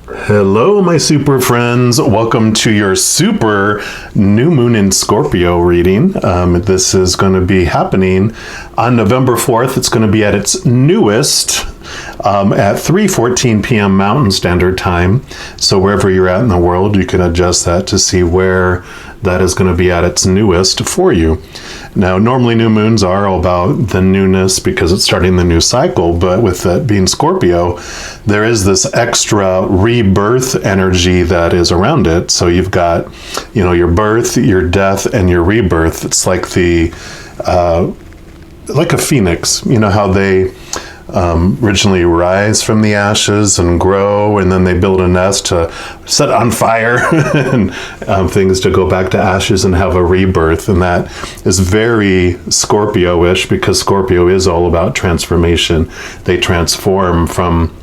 Hello, my super friends. Welcome to your super new moon in Scorpio reading. This is going to be happening on November 4th. It's going to be at its newest at 3:14 p.m. Mountain Standard Time. So wherever you're at in the world, you can adjust that to see where that is going to be at its newest for you. Now, normally new moons are all about the newness because it's starting the new cycle, but with that being Scorpio, there is this extra rebirth energy that is around it. So you've got, your birth, your death, and your rebirth. It's like like a phoenix. You know how they originally rise from the ashes and grow, and then they build a nest to set on fire and things to go back to ashes and have a rebirth. And that is very Scorpio-ish because Scorpio is all about transformation. They transform from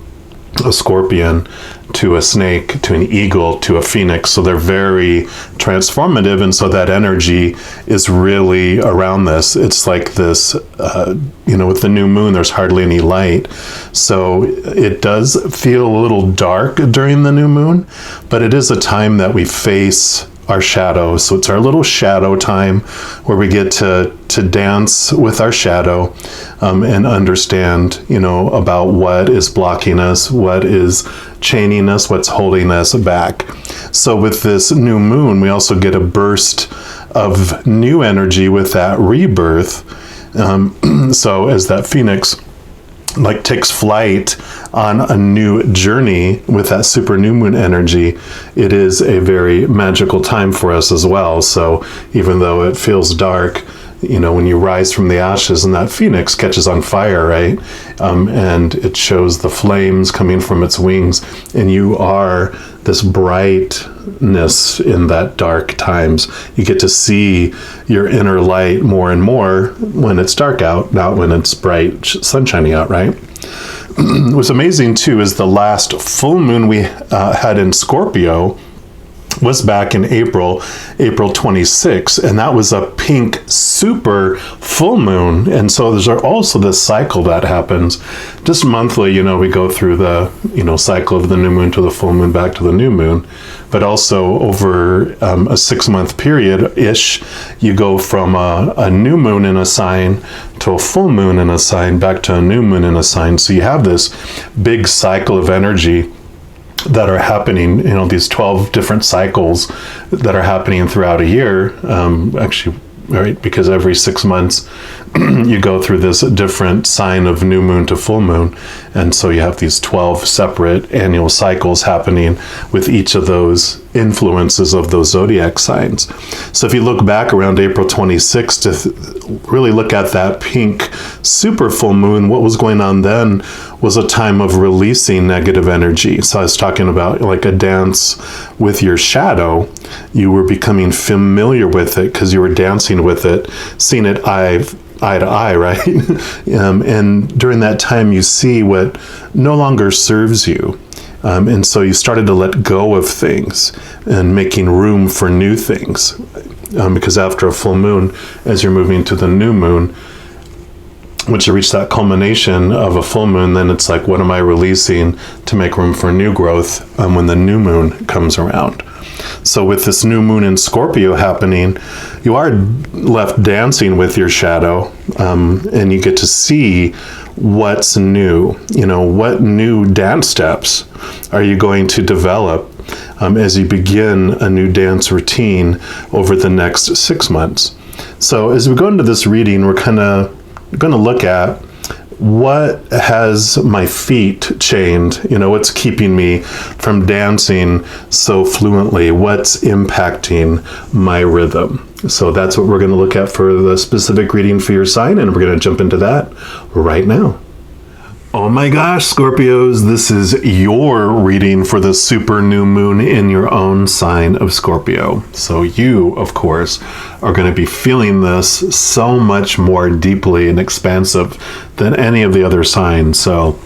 a scorpion to a snake to an eagle to a phoenix. So they're very transformative, and so that energy is really around this. It's like this, with the new moon, there's hardly any light. So it does feel a little dark during the new moon, but it is a time that we face our shadow. So it's our little shadow time where we get to dance with our shadow and understand, about what is blocking us, what is chaining us, what's holding us back. So with this new moon, we also get a burst of new energy with that rebirth. So as that phoenix takes flight on a new journey with that super new moon energy, it is a very magical time for us as well. So even though it feels dark, when you rise from the ashes and that phoenix catches on fire, right? And it shows the flames coming from its wings, and you are this brightness in that dark times. You get to see your inner light more and more when it's dark out, not when it's bright sun shining out, right? What's amazing too is the last full moon we had in Scorpio was back in April 26, and that was a pink super full moon. And so there's also this cycle that happens just monthly. We go through the cycle of the new moon to the full moon back to the new moon, but also over a 6-month period ish, you go from a new moon in a sign to a full moon in a sign back to a new moon in a sign. So you have this big cycle of energy that are happening, these 12 different cycles that are happening throughout a year, right? Because every 6 months you go through this different sign of new moon to full moon. And so you have these 12 separate annual cycles happening with each of those influences of those zodiac signs. So if you look back around April 26th to really look at that pink super full moon, what was going on then was a time of releasing negative energy. So I was talking about like a dance with your shadow. You were becoming familiar with it because you were dancing with it, seeing it eye to eye, right? And during that time, you see what no longer serves you. And so you started to let go of things and making room for new things. Because after a full moon, as you're moving to the new moon, once you reach that culmination of a full moon, then it's like, what am I releasing to make room for new growth when the new moon comes around? So with this new moon in Scorpio happening, you are left dancing with your shadow, and you get to see what's new. What new dance steps are you going to develop as you begin a new dance routine over the next 6 months. So as we go into this reading, we're kind of going to look at what has my feet chained, what's keeping me from dancing so fluently, what's impacting my rhythm. So that's what we're going to look at for the specific reading for your sign, and we're going to jump into that right now. Oh my gosh, Scorpios, this is your reading for the super new moon in your own sign of Scorpio. So you, of course, are going to be feeling this so much more deeply and expansive than any of the other signs. So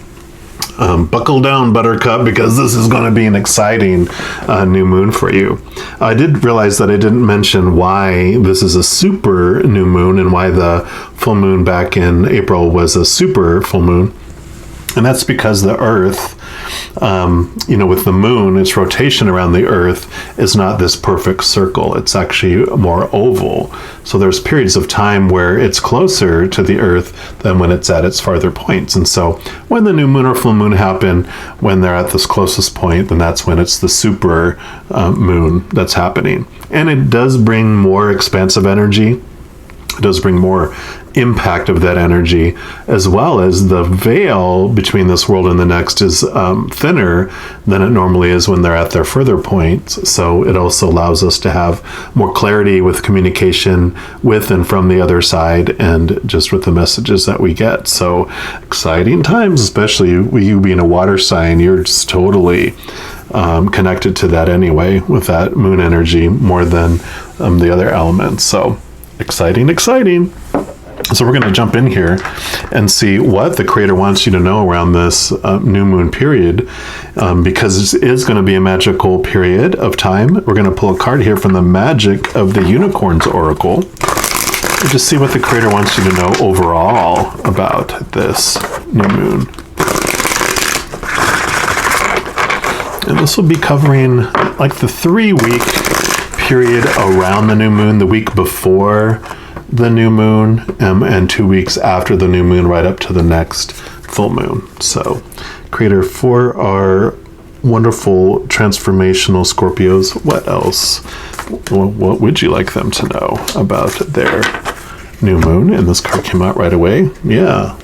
buckle down, Buttercup, because this is going to be an exciting new moon for you. I did realize that I didn't mention why this is a super new moon and why the full moon back in April was a super full moon. And that's because the Earth with the moon, its rotation around the Earth is not this perfect circle. It's actually more oval. So there's periods of time where it's closer to the Earth than when it's at its farther points. And so when the new moon or full moon happen, when they're at this closest point, then that's when it's the super moon that's happening. And it does bring more expansive energy. It does bring more impact of that energy, as well as the veil between this world and the next is thinner than it normally is when they're at their further points. So it also allows us to have more clarity with communication with and from the other side, and just with the messages that we get. So exciting times, especially you being a water sign. You're just totally connected to that anyway, with that moon energy more than the other elements. So exciting. So we're going to jump in here and see what the Creator wants you to know around this new moon period, because it is going to be a magical period of time. We're going to pull a card here from the Magic of the Unicorns Oracle and just see what the Creator wants you to know overall about this new moon. And this will be covering like the 3-week period around the new moon, the week before the new moon, and 2 weeks after the new moon, right up to the next full moon. So, Creator, for our wonderful transformational Scorpios, what else? What would you like them to know about their new moon? And this card came out right away. Yeah.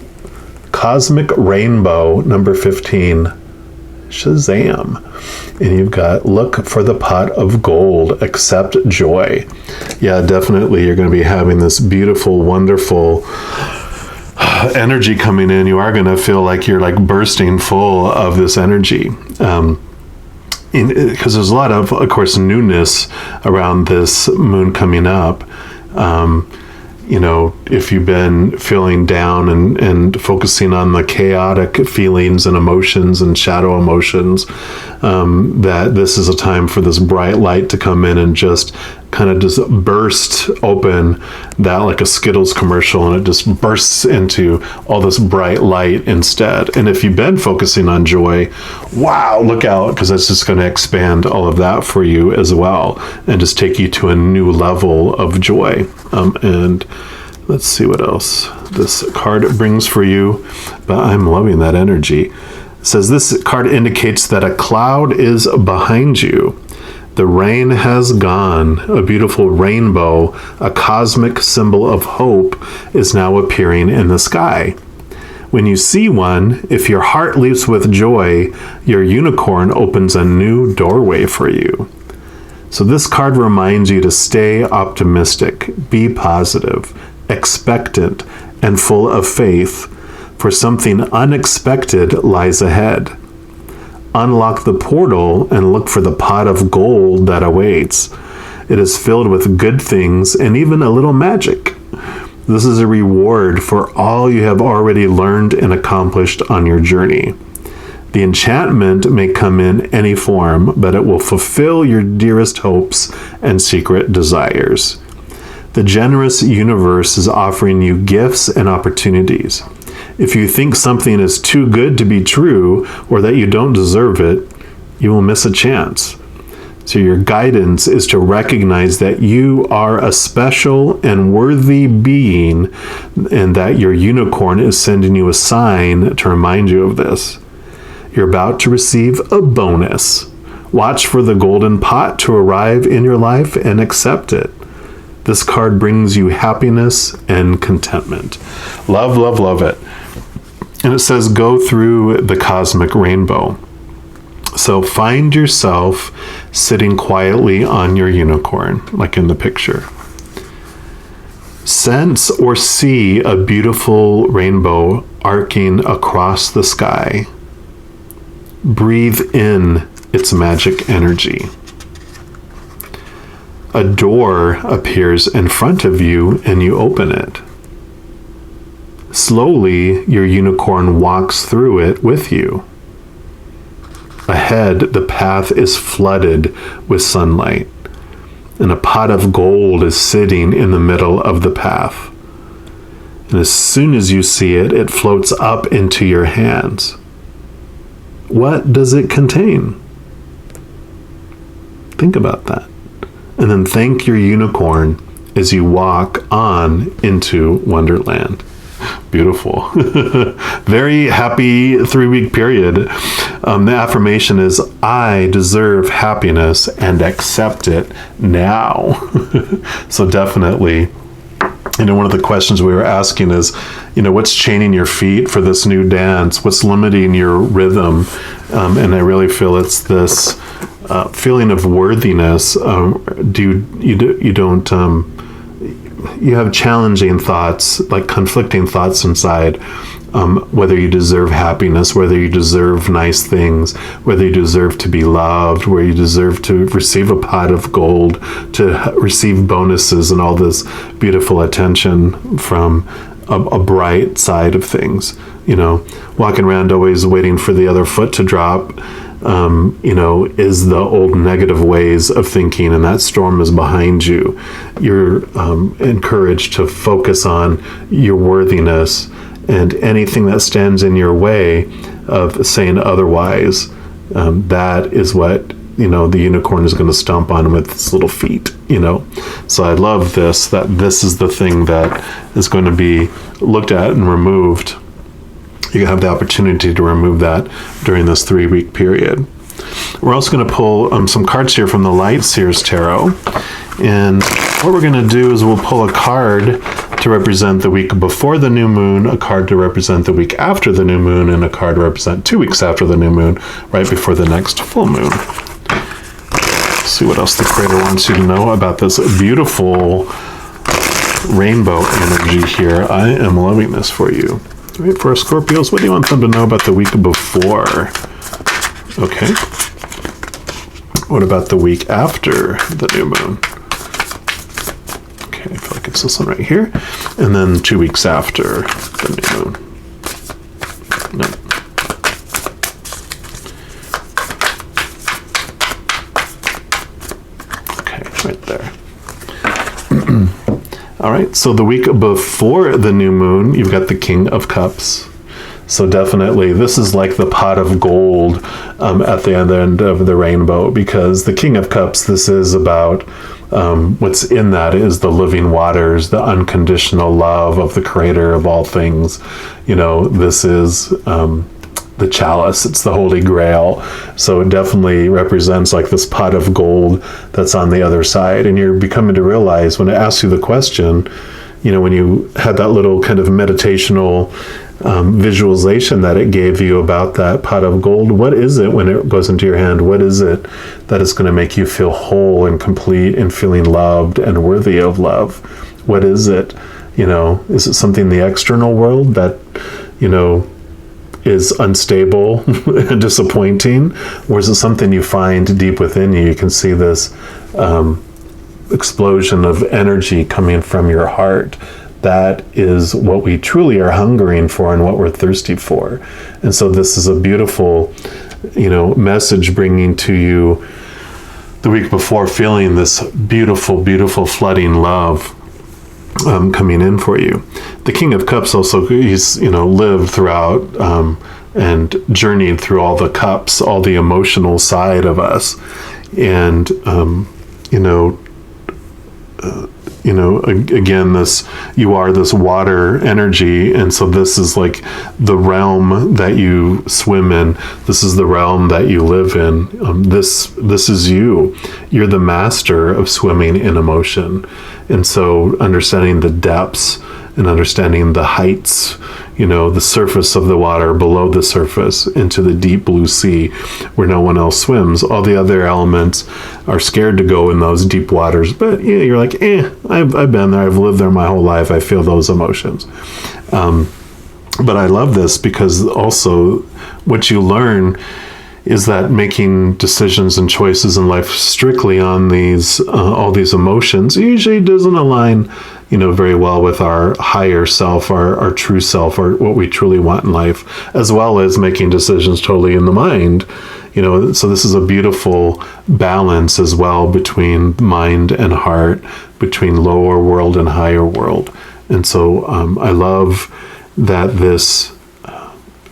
Cosmic Rainbow, number 15. Shazam. And you've got look for the pot of gold, accept joy. Yeah, definitely you're going to be having this beautiful, wonderful energy coming in. You are going to feel like you're like bursting full of this energy. Because there's a lot of course, newness around this moon coming up. If you've been feeling down and focusing on the chaotic feelings and emotions and shadow emotions, that this is a time for this bright light to come in and just kind of just burst open that like a Skittles commercial, and it just bursts into all this bright light instead. And if you've been focusing on joy, wow, look out, because that's just going to expand all of that for you as well and just take you to a new level of joy. And let's see what else this card brings for you, but I'm loving that energy. It says this card indicates that a cloud is behind you. The rain has gone. A beautiful rainbow, a cosmic symbol of hope, is now appearing in the sky. When you see one, if your heart leaps with joy, your unicorn opens a new doorway for you. So this card reminds you to stay optimistic, be positive, expectant, and full of faith, for something unexpected lies ahead. Unlock the portal and look for the pot of gold that awaits. It is filled with good things and even a little magic. This is a reward for all you have already learned and accomplished on your journey. The enchantment may come in any form, but it will fulfill your dearest hopes and secret desires. The generous universe is offering you gifts and opportunities. If you think something is too good to be true, or that you don't deserve it, you will miss a chance. So your guidance is to recognize that you are a special and worthy being, and that your unicorn is sending you a sign to remind you of this. You're about to receive a bonus. Watch for the golden pot to arrive in your life and accept it. This card brings you happiness and contentment. Love, love, love it. And it says, go through the cosmic rainbow. So find yourself sitting quietly on your unicorn, like in the picture. Sense or see a beautiful rainbow arcing across the sky. Breathe in its magic energy. A door appears in front of you and you open it. Slowly, your unicorn walks through it with you. Ahead, the path is flooded with sunlight, and a pot of gold is sitting in the middle of the path. And as soon as you see it, it floats up into your hands. What does it contain? Think about that. And then thank your unicorn as you walk on into Wonderland. Beautiful. Very happy 3-week period. The affirmation is, I deserve happiness and accept it now. So definitely, one of the questions we were asking is, what's chaining your feet for this new dance? What's limiting your rhythm? And I really feel it's this feeling of worthiness. You have challenging thoughts, like conflicting thoughts inside, whether you deserve happiness, whether you deserve nice things, whether you deserve to be loved, where you deserve to receive a pot of gold, to receive bonuses and all this beautiful attention from a bright side of things. Walking around always waiting for the other foot to drop, is the old negative ways of thinking, and that storm is behind you. You're encouraged to focus on your worthiness, and anything that stands in your way of saying otherwise, that is what, the unicorn is going to stomp on with its little feet, So I love that this is the thing that is going to be looked at and removed. You have the opportunity to remove that during this 3-week period. We're also going to pull some cards here from the Light Seers Tarot. And what we're going to do is we'll pull a card to represent the week before the new moon, a card to represent the week after the new moon, and a card to represent 2 weeks after the new moon, right before the next full moon. Let's see what else the Creator wants you to know about this beautiful rainbow energy here. I am loving this for you. Right, for our Scorpios, what do you want them to know about the week before? Okay. What about the week after the new moon? Okay, I feel like it's this one right here. And then 2 weeks after the new moon. No. Okay, right there. All right, so the week before the new moon, you've got the King of Cups. So definitely, this is like the pot of gold at the end of the rainbow, because the King of Cups, this is about what's in that is the living waters, the unconditional love of the Creator of all things. This is the chalice, it's the Holy Grail. So it definitely represents like this pot of gold that's on the other side. And you're becoming to realize when it asks you the question, when you had that little kind of meditational visualization that it gave you about that pot of gold, what is it when it goes into your hand? What is it that is going to make you feel whole and complete and feeling loved and worthy of love? What is it? Is it something in the external world that, is unstable and disappointing? Or is it something you find deep within you? You can see this explosion of energy coming from your heart. That is what we truly are hungering for and what we're thirsty for. And so this is a beautiful, message bringing to you the week before, feeling this beautiful, beautiful flooding love coming in for you. The King of Cups also, he's, lived throughout and journeyed through all the cups, all the emotional side of us. And, again, you are this water energy, and so this is like the realm that you swim in. This is the realm that you live in. This is you. You're the master of swimming in emotion, and so understanding the depths and understanding the heights, the surface of the water, below the surface, into the deep blue sea where no one else swims. All the other elements are scared to go in those deep waters, but you're like, I've been there, I've lived there my whole life, I feel those emotions. But I love this because also what you learn is that making decisions and choices in life strictly on these all these emotions usually doesn't align very well with our higher self, our true self, or what we truly want in life, as well as making decisions totally in the mind. So this is a beautiful balance as well between mind and heart, between lower world and higher world. And so I love that this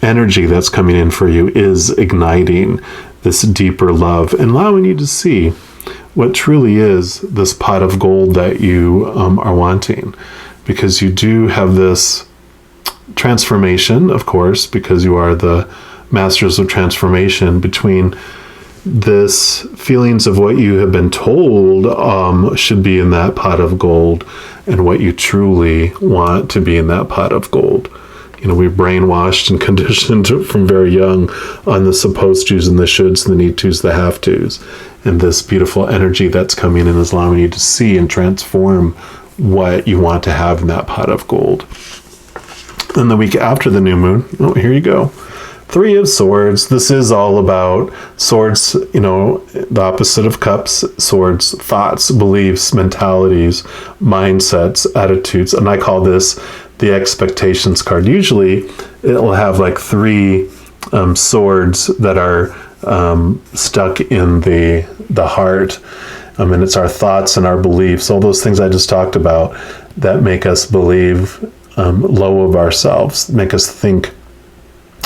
energy that's coming in for you is igniting this deeper love and allowing you to see what truly is this pot of gold that you are wanting. Because you do have this transformation, of course, because you are the masters of transformation, between this feelings of what you have been told should be in that pot of gold and what you truly want to be in that pot of gold. We're brainwashed and conditioned from very young on the supposed tos and the shoulds and the need tos, the have tos. And this beautiful energy that's coming in is allowing you to see and transform what you want to have in that pot of gold. Then the week after the new moon, here you go. 3 of Swords. This is all about swords, the opposite of cups, swords, thoughts, beliefs, mentalities, mindsets, attitudes. And I call this the expectations card. Usually it will have like 3 swords that are stuck in the heart. And it's our thoughts and our beliefs, all those things I just talked about that make us believe low of ourselves, make us think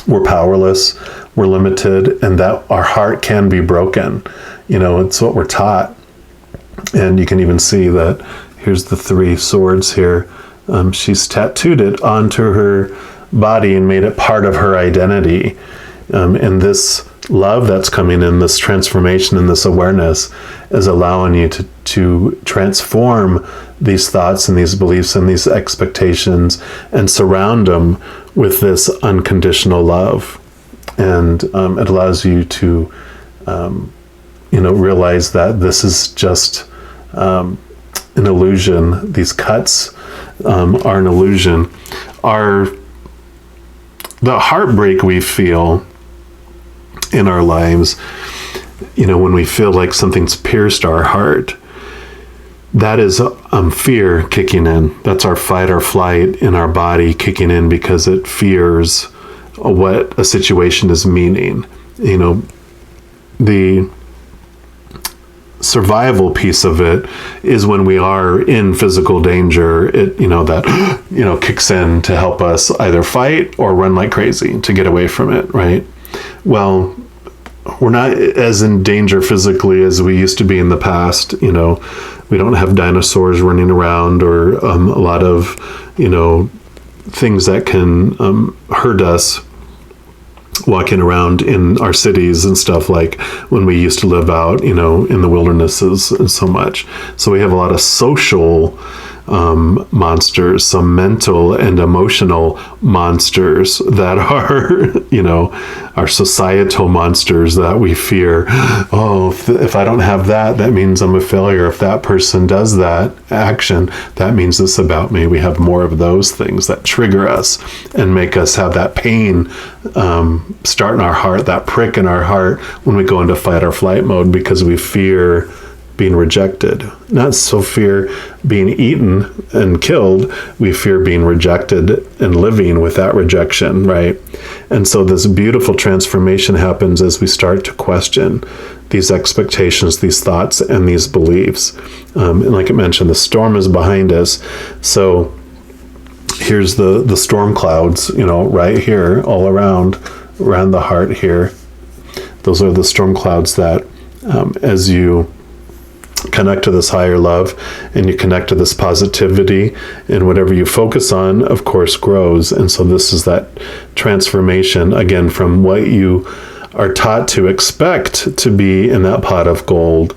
we're powerless, we're limited, and that our heart can be broken. It's what we're taught. And you can even see that here's the 3 swords here. She's tattooed it onto her body and made it part of her identity. And this love that's coming in, this transformation and this awareness is allowing you to transform these thoughts and these beliefs and these expectations and surround them with this unconditional love. And it allows you to, realize that this is just an illusion. These cuts are an illusion. The heartbreak we feel in our lives, when we feel like something's pierced our heart, that is fear kicking in. That's our fight or flight in our body kicking in because it fears what a situation is meaning. The survival piece of it is when we are in physical danger, that kicks in to help us either fight or run like crazy to get away from it, right? Well, we're not as in danger physically as we used to be in the past. We don't have dinosaurs running around or a lot of things that can hurt us walking around in our cities and stuff, like when we used to live out in the wildernesses and so much. So we have a lot of social monsters, some mental and emotional monsters that are our societal monsters that we fear. If I don't have that means I'm a failure. If that person does that action, that means this about me. We have more of those things that trigger us and make us have that pain start in our heart, that prick in our heart when we go into fight or flight mode, because we fear being rejected. Not so fear being eaten and killed, we fear being rejected and living with that rejection, right? And so this beautiful transformation happens as we start to question these expectations, these thoughts, and these beliefs. And like I mentioned, the storm is behind us. So here's the storm clouds, right here, all around the heart here. Those are the storm clouds that as you connect to this higher love and you connect to this positivity, and whatever you focus on, of course, grows. And so this is that transformation, again, from what you are taught to expect to be in that pot of gold,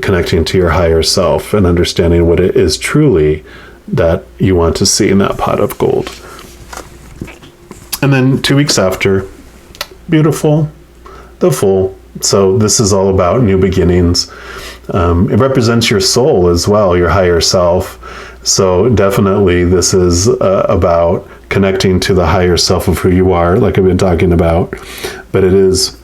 connecting to your higher self and understanding what it is truly that you want to see in that pot of gold. And then 2 weeks after, beautiful, the Fool. So this is all about new beginnings. It represents your soul as well, your higher self. So definitely this is about connecting to the higher self of who you are, like I've been talking about. But it is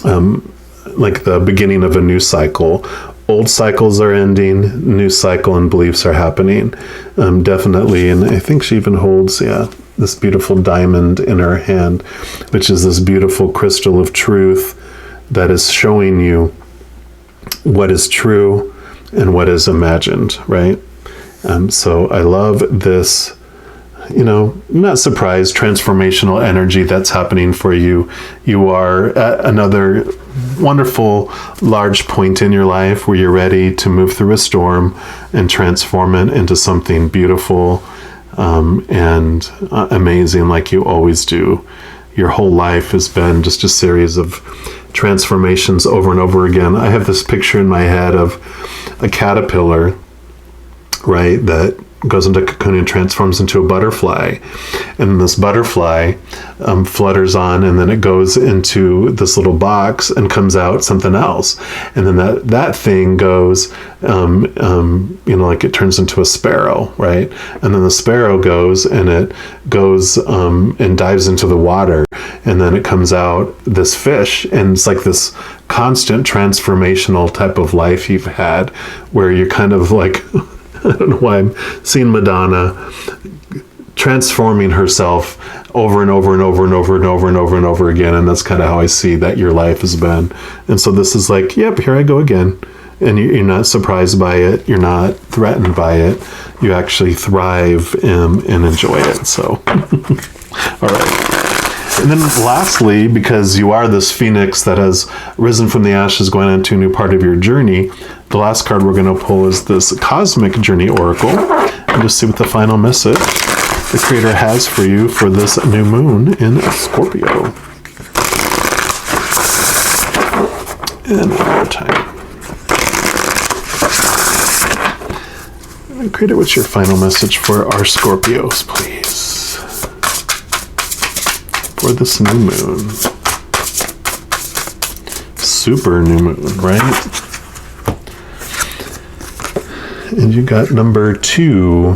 like the beginning of a new cycle. Old cycles are ending, new cycle and beliefs are happening. Definitely, and I think she even holds, this beautiful diamond in her hand, which is this beautiful crystal of truth that is showing you what is true and what is imagined, right? So I love this not surprised, transformational energy that's happening for you. You are at another wonderful, large point in your life where you're ready to move through a storm and transform it into something beautiful and amazing, like you always do. Your whole life has been just a series of transformations over and over again. I have this picture in my head of a caterpillar, right, that goes into a cocoon and transforms into a butterfly. And this butterfly flutters on, and then it goes into this little box and comes out something else. And then that thing goes, like it turns into a sparrow, right? And then the sparrow goes and and dives into the water. And then it comes out this fish. And it's like this constant transformational type of life you've had where you're kind of like, I don't know why I'm seeing Madonna transforming herself over and over and over and over and over and over and over again. And that's kind of how I see that your life has been. And so this is like, yep, here I go again. And you're not surprised by it. You're not threatened by it. You actually thrive and enjoy it. So, all right. And then lastly, because you are this phoenix that has risen from the ashes going into a new part of your journey, the last card we're going to pull is this Cosmic Journey Oracle. And just see what the final message the Creator has for you for this new moon in Scorpio. And one more time. And Creator, what's your final message for our Scorpios, please? For this new moon. Super new moon, right? And you got number 2.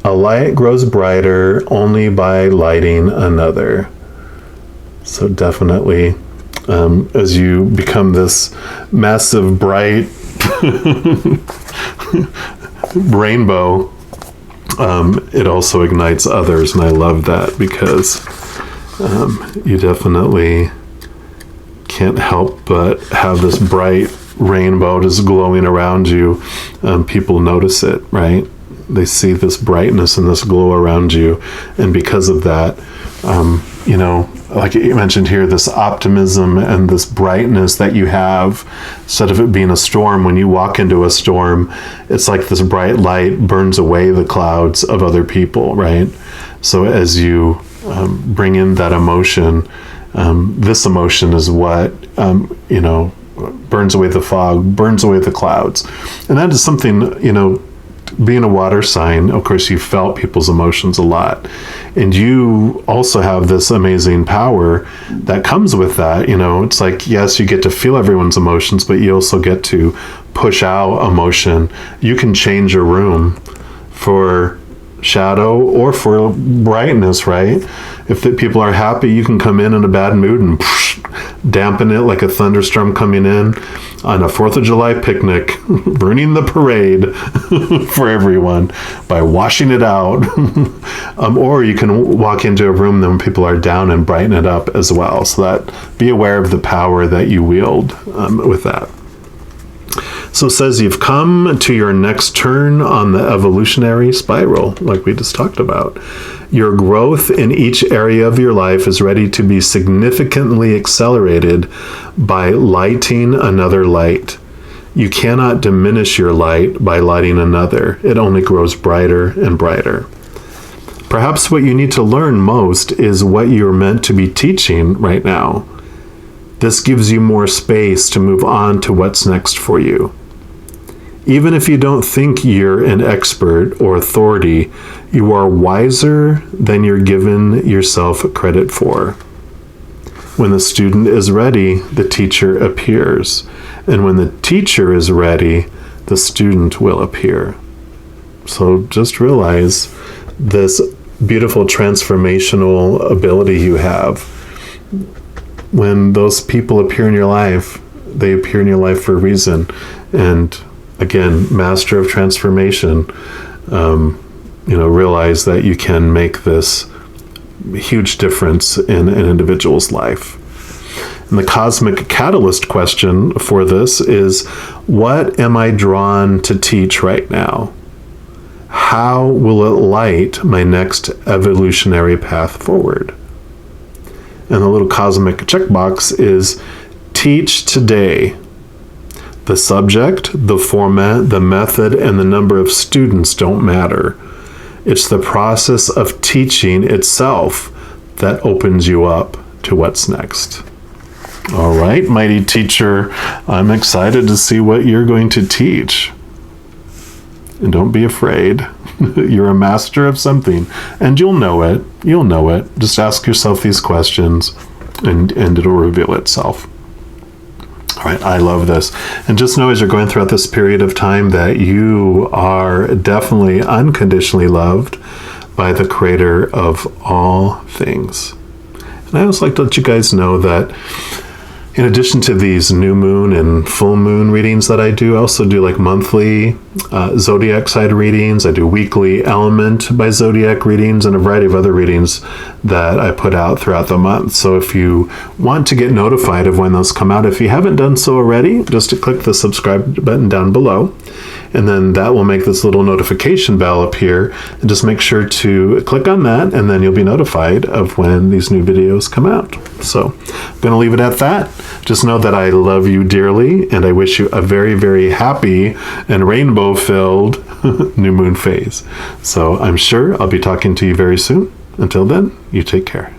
A light grows brighter only by lighting another. So definitely, as you become this massive, bright rainbow, it also ignites others. And I love that because you definitely can't help but have this bright rainbow just glowing around you. People notice it, right? They see this brightness and this glow around you. And because of that, like you mentioned here, this optimism and this brightness that you have, instead of it being a storm, when you walk into a storm, it's like this bright light burns away the clouds of other people, right? So as you bring in that emotion, this emotion is what, burns away the fog, burns away the clouds. And that is something, being a water sign, of course, you felt people's emotions a lot. And you also have this amazing power that comes with that. It's like, yes, you get to feel everyone's emotions, but you also get to push out emotion. You can change a room for shadow or for brightness, right? If the people are happy, you can come in a bad mood and dampen it like a thunderstorm coming in on a 4th of July picnic, ruining the parade for everyone by washing it out. Or you can walk into a room when people are down and brighten it up as well. So that, be aware of the power that you wield with that. So it says you've come to your next turn on the evolutionary spiral, like we just talked about. Your growth in each area of your life is ready to be significantly accelerated by lighting another light. You cannot diminish your light by lighting another. It only grows brighter and brighter. Perhaps what you need to learn most is what you're meant to be teaching right now. This gives you more space to move on to what's next for you. Even if you don't think you're an expert or authority, you are wiser than you're given yourself credit for. When the student is ready, the teacher appears. And when the teacher is ready, the student will appear. So just realize this beautiful transformational ability you have. When those people appear in your life, they appear in your life for a reason. And again, master of transformation, realize that you can make this huge difference in an individual's life. And the cosmic catalyst question for this is, what am I drawn to teach right now? how will it light my next evolutionary path forward? And the little cosmic checkbox is teach today. The subject, the format, the method, and the number of students don't matter. It's the process of teaching itself that opens you up to what's next. All right, mighty teacher, I'm excited to see what you're going to teach. And don't be afraid. You're a master of something, and you'll know it. You'll know it. Just ask yourself these questions, and it'll reveal itself. All right, I love this. And just know as you're going throughout this period of time that you are definitely unconditionally loved by the Creator of all things. And I always like to let you guys know that in addition to these new moon and full moon readings that I do, I also do like monthly zodiac side readings. I do weekly element by zodiac readings and a variety of other readings that I put out throughout the month. So if you want to get notified of when those come out, if you haven't done so already, just to click the subscribe button down below. And then that will make this little notification bell appear. And just make sure to click on that, and then you'll be notified of when these new videos come out. So I'm going to leave it at that. Just know that I love you dearly, and I wish you a very, very happy and rainbow-filled new moon phase. So I'm sure I'll be talking to you very soon. Until then, you take care.